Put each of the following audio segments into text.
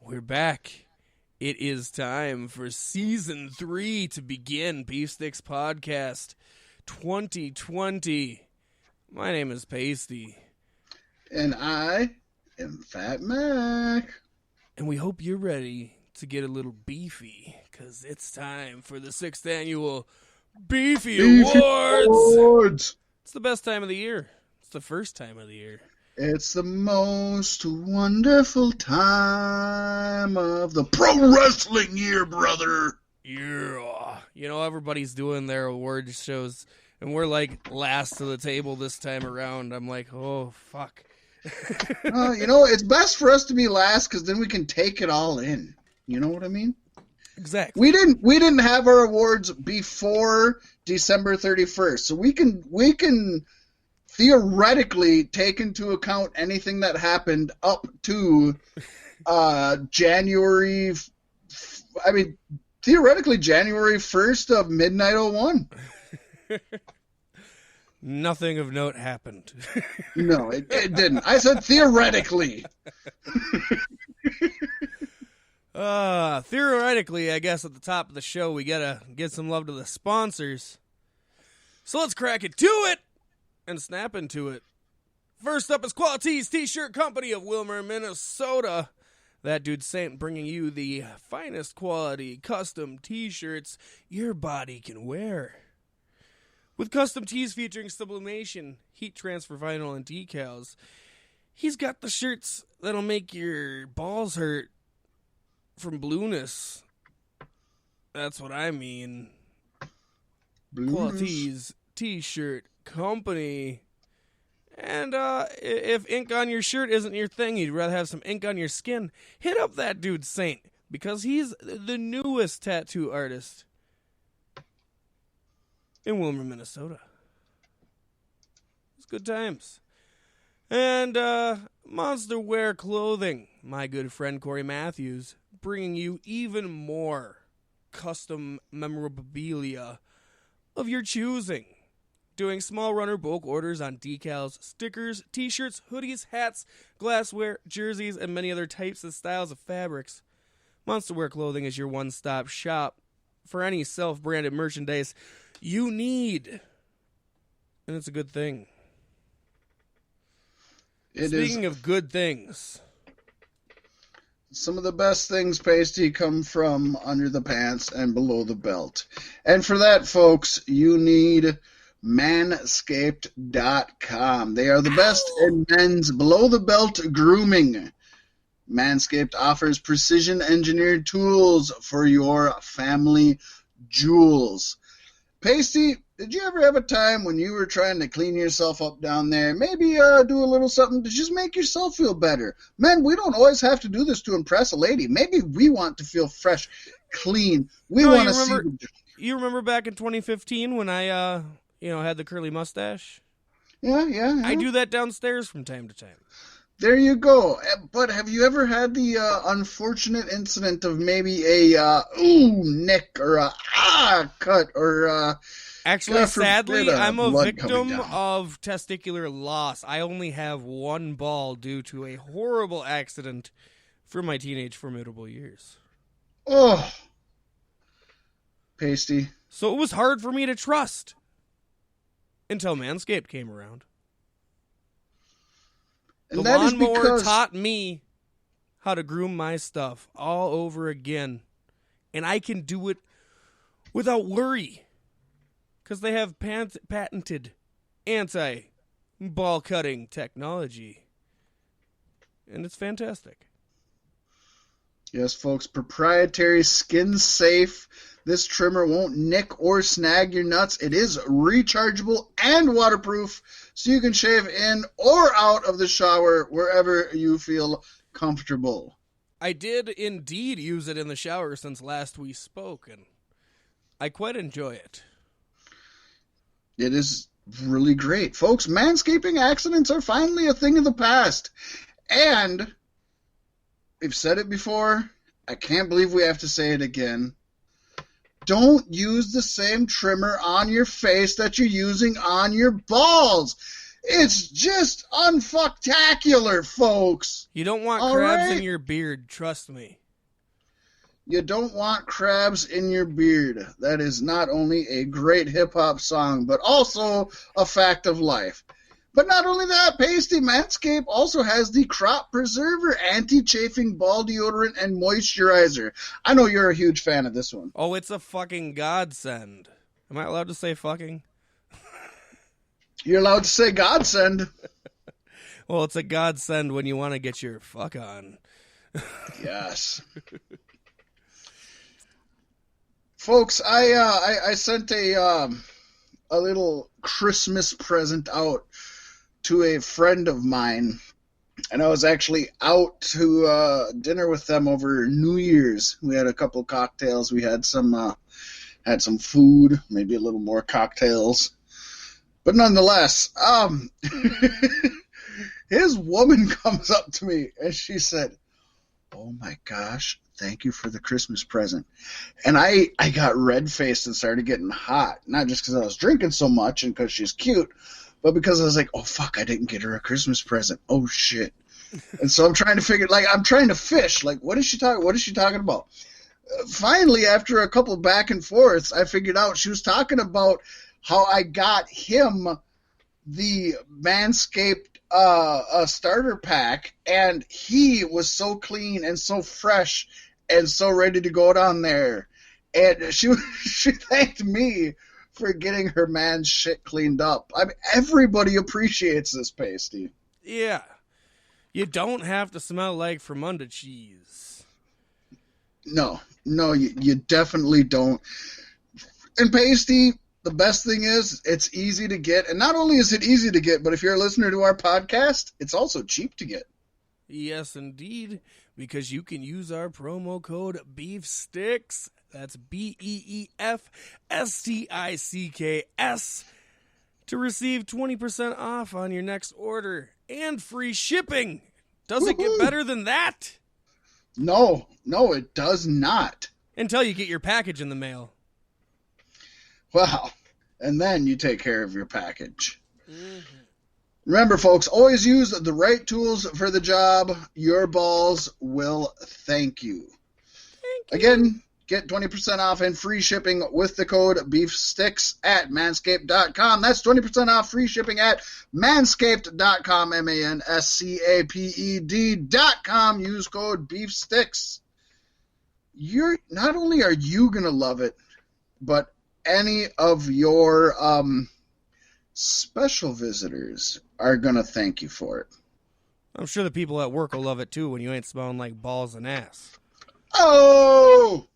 We're back. It is time for Season 3 to begin. Beef Sticks Podcast 2020. My name is Pasty. And I am Fat Mac. And we hope you're ready to get a little beefy, because it's time for the 6th Annual Beefy Awards. It's the best time of the year. It's the first time of the year. It's the most wonderful time of the pro wrestling year, brother. Yeah. You know, everybody's doing their award shows, and we're like last to the table this time around. I'm like, oh, fuck. It's best for us to be last because then we can take it all in. You know what I mean? Exactly. We didn't have our awards before December 31st, so we can theoretically take into account anything that happened up to January 1st of Midnight 01. Nothing of note happened. No, it didn't. I said theoretically. Theoretically, I guess at the top of the show, we gotta give some love to the sponsors. So let's crack it to it and snap into it. First up is Quality's T-Shirt Company of Wilmer, Minnesota. That dude Saint bringing you the finest quality custom T-shirts your body can wear. With custom tees featuring sublimation, heat transfer vinyl, and decals, he's got the shirts that'll make your balls hurt from blueness. That's what I mean. Quality's T-Shirt Company. And if ink on your shirt isn't your thing, you'd rather have some ink on your skin, hit up that dude Saint, because he's the newest tattoo artist in Wilmer, Minnesota. It's good times. And Monster Wear Clothing, my good friend Corey Matthews, bringing you even more custom memorabilia of your choosing. Doing small runner bulk orders on decals, stickers, t-shirts, hoodies, hats, glassware, jerseys, and many other types and styles of fabrics. Monster Wear Clothing is your one-stop shop for any self-branded merchandise you need. And it's a good thing. Speaking of good things, some of the best things, Pasty, come from under the pants and below the belt. And for that, folks, you need Manscaped.com. They are the best in men's below-the-belt grooming. Manscaped offers precision-engineered tools for your family jewels. Pasty, did you ever have a time when you were trying to clean yourself up down there? Maybe do a little something to just make yourself feel better. Men, we don't always have to do this to impress a lady. Maybe we want to feel fresh, clean. We want to see. You remember back in 2015 when I had the curly mustache? Yeah. I do that downstairs from time to time. There you go. But have you ever had the unfortunate incident of maybe a nick or a cut or Actually, sadly, I'm a victim of testicular loss. I only have one ball due to a horrible accident from my teenage formidable years. Oh, Pasty. So it was hard for me to trust until Manscaped came around. And the lawnmower taught me how to groom my stuff all over again. And I can do it without worry. Because they have patented anti-ball cutting technology. And it's fantastic. Yes, folks, proprietary, skin-safe. This trimmer won't nick or snag your nuts. It is rechargeable and waterproof, so you can shave in or out of the shower wherever you feel comfortable. I did indeed use it in the shower since last we spoke, and I quite enjoy it. It is really great. Folks, manscaping accidents are finally a thing of the past. And we've said it before. I can't believe we have to say it again. Don't use the same trimmer on your face that you're using on your balls. It's just unfucktacular, folks. You don't want All crabs right? in your beard, trust me. You don't want crabs in your beard. That is not only a great hip-hop song, but also a fact of life. But not only that, Pasty Manscaped also has the Crop Preserver Anti-Chafing Ball Deodorant and Moisturizer. I know you're a huge fan of this one. Oh, it's a fucking godsend. Am I allowed to say fucking? You're allowed to say godsend. Well, it's a godsend when you want to get your fuck on. Yes. Folks, I sent a little Christmas present out to a friend of mine, and I was actually out to dinner with them over New Year's. We had a couple cocktails. We had some food, maybe a little more cocktails, but nonetheless, his woman comes up to me and she said, "Oh my gosh, thank you for the Christmas present." And I got red-faced and started getting hot, not just because I was drinking so much and because she's cute, but because I was like, oh, fuck, I didn't get her a Christmas present. Oh, shit. And so I'm trying to fish. Like, what is she talking about? Finally, after a couple back and forths, I figured out she was talking about how I got him the Manscaped starter pack, and he was so clean and so fresh and so ready to go down there. And she thanked me for getting her man's shit cleaned up. I mean, everybody appreciates this, Pasty. Yeah. You don't have to smell like Fremunda cheese. No, you definitely don't. And Pasty, the best thing is it's easy to get. And not only is it easy to get, but if you're a listener to our podcast, it's also cheap to get. Yes, indeed, because you can use our promo code BEEFSTICKS. That's BEEFSTICKS to receive 20% off on your next order and free shipping. Does it get better than that? No, it does not. Until you get your package in the mail. Well, and then you take care of your package. Mm-hmm. Remember, folks, always use the right tools for the job. Your balls will thank you. Again, get 20% off and free shipping with the code BEEFSTICKS at manscaped.com. That's 20% off free shipping at manscaped.com, manscaped.com. Use code BEEFSTICKS. Not only are you going to love it, but any of your special visitors are going to thank you for it. I'm sure the people at work will love it too when you ain't smelling like balls and ass. Oh!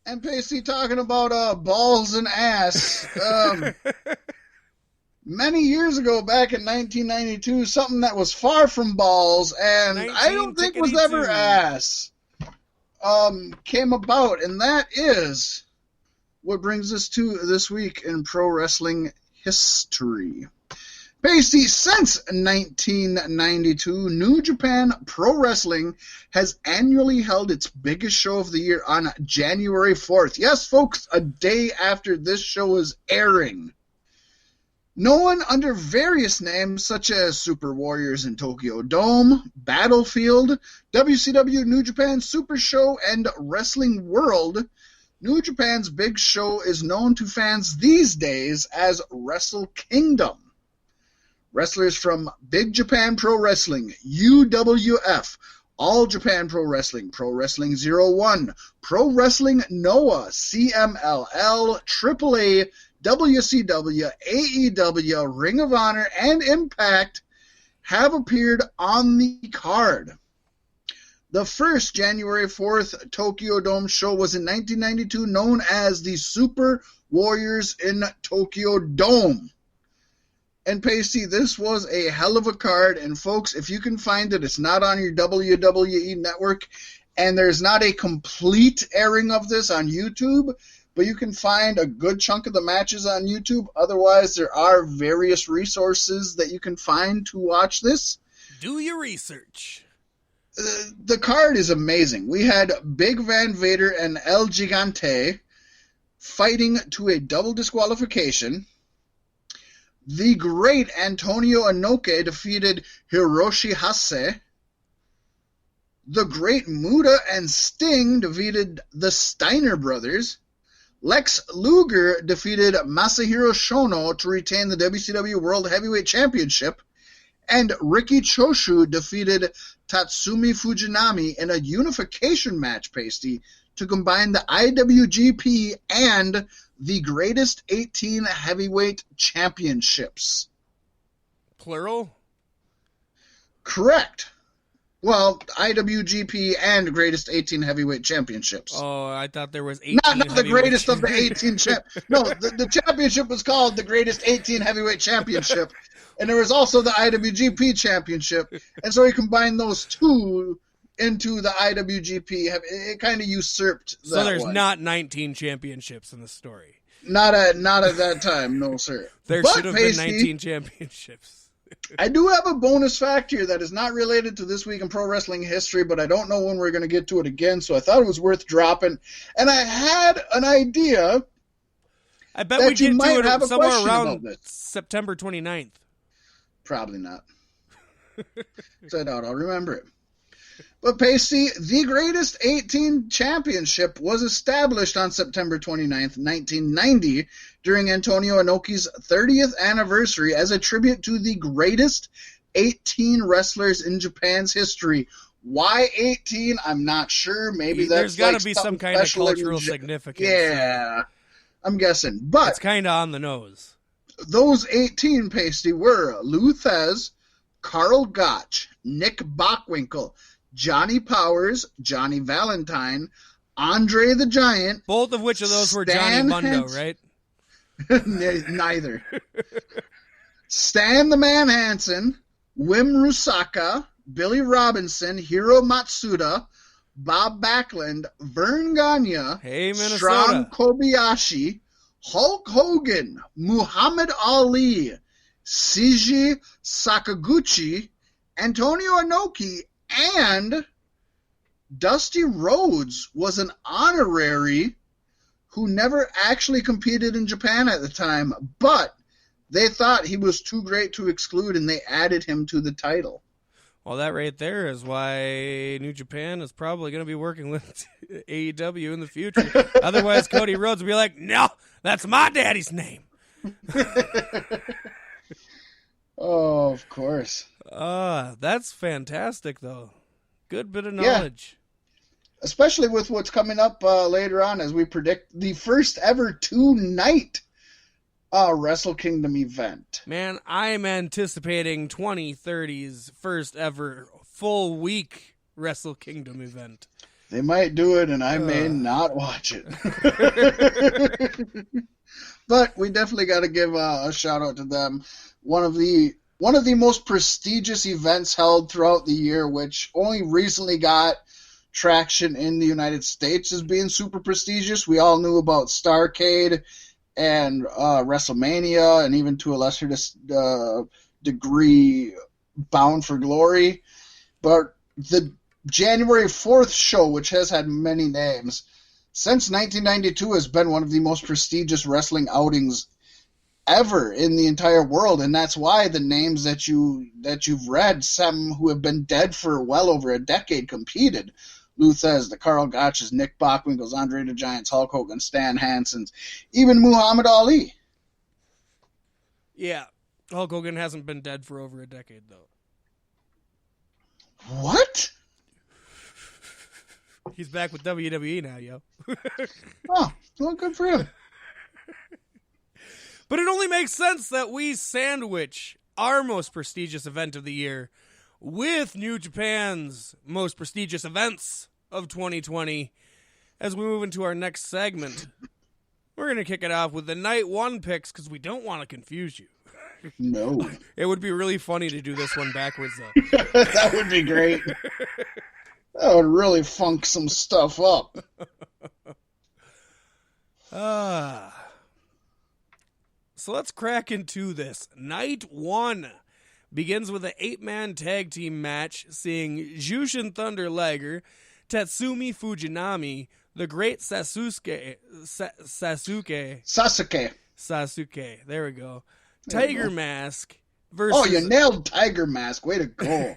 And Pasty, talking about balls and ass, many years ago, back in 1992, something that was far from balls, and I don't think was ever ass, came about, and that is what brings us to this week in pro wrestling history. Pasty, since 1992, New Japan Pro Wrestling has annually held its biggest show of the year on January 4th. Yes, folks, a day after this show is airing. Known under various names such as Super Warriors in Tokyo Dome, Battlefield, WCW New Japan Super Show, and Wrestling World, New Japan's big show is known to fans these days as Wrestle Kingdom. Wrestlers from Big Japan Pro Wrestling, UWF, All Japan Pro Wrestling, Pro Wrestling 01, Pro Wrestling Noah, CMLL, AAA, WCW, AEW, Ring of Honor, and Impact have appeared on the card. The first January 4th Tokyo Dome show was in 1992, known as the Super Warriors in Tokyo Dome. And Pasty, this was a hell of a card, and folks, if you can find it, it's not on your WWE network, and there's not a complete airing of this on YouTube, but you can find a good chunk of the matches on YouTube. Otherwise, there are various resources that you can find to watch this. Do your research. The card is amazing. We had Big Van Vader and El Gigante fighting to a double disqualification. The great Antonio Inoki defeated Hiroshi Hase. The great Muta and Sting defeated the Steiner brothers. Lex Luger defeated Masahiro Shono to retain the WCW World Heavyweight Championship. And Riki Choshu defeated Tatsumi Fujinami in a unification match, Pasty, to combine the IWGP and the Greatest 18 Heavyweight Championships. Plural? Correct. Well, IWGP and Greatest 18 Heavyweight Championships. Oh, I thought there was 18 Not the greatest of the 18 No, the championship was called the Greatest 18 Heavyweight Championship. And there was also the IWGP Championship. And so he combined those two into the IWGP. It kind of usurped that. So there's not 19 championships in the story. Not at that time, no, sir. There should have been 19 championships. I do have a bonus fact here that is not related to This Week in Pro Wrestling History, but I don't know when we're going to get to it again, so I thought it was worth dropping. And I had an idea. I bet we get to it somewhere around September 29th. Probably not. So I doubt I'll remember it. But Pasty, the Greatest 18 Championship was established on September 29th, 1990, during Antonio Inoki's 30th anniversary as a tribute to the greatest 18 wrestlers in Japan's history. Why 18? I'm not sure. Maybe there's got to be some kind of cultural significance. Yeah, I'm guessing. But it's kind of on the nose. Those 18, Pasty, were Lou Thez, Karl Gotch, Nick Bockwinkel, Johnny Powers, Johnny Valentine, Andre the Giant. Both of which of those were Johnny Mundo, right? Neither. Stan the Man Hansen, Wim Rusaka, Billy Robinson, Hiro Matsuda, Bob Backlund, Vern Gagne, Strong Kobayashi, Hulk Hogan, Muhammad Ali, Seiji Sakaguchi, Antonio Inoki, and Dusty Rhodes was an honorary who never actually competed in Japan at the time, but they thought he was too great to exclude, and they added him to the title. Well, that right there is why New Japan is probably going to be working with AEW in the future. Otherwise, Cody Rhodes would be like, no, that's my daddy's name. Oh, of course. That's fantastic, though. Good bit of knowledge. Yeah. Especially with what's coming up later on as we predict the first ever two-night Wrestle Kingdom event. Man, I'm anticipating 2030's first ever full week Wrestle Kingdom event. They might do it, and I may not watch it. But we definitely got to give a shout-out to them. One of the most prestigious events held throughout the year, which only recently got traction in the United States as being super prestigious. We all knew about Starrcade and WrestleMania, and even to a lesser degree, Bound for Glory. But the January 4th show, which has had many names, since 1992 has been one of the most prestigious wrestling outings ever in the entire world, and that's why the names that you've read, some who have been dead for well over a decade, competed. Lou Thez, the Karl Gotches, Nick Bockwinkel's, Andre the Giant's, Hulk Hogan, Stan Hansen's, even Muhammad Ali. Yeah, Hulk Hogan hasn't been dead for over a decade, though. What? He's back with WWE now, yo. Oh, well, good for him. But it only makes sense that we sandwich our most prestigious event of the year with New Japan's most prestigious events of 2020 as we move into our next segment. We're going to kick it off with the night one picks because we don't want to confuse you. No. It would be really funny to do this one backwards, though. That would be great. That would really funk some stuff up. So let's crack into this. Night one begins with an 8-man tag team match seeing Jushin Thunder Liger, Tatsumi Fujinami, the great Sasuke, there we go, Tiger Mask versus... Oh, you nailed Tiger Mask. Way to go.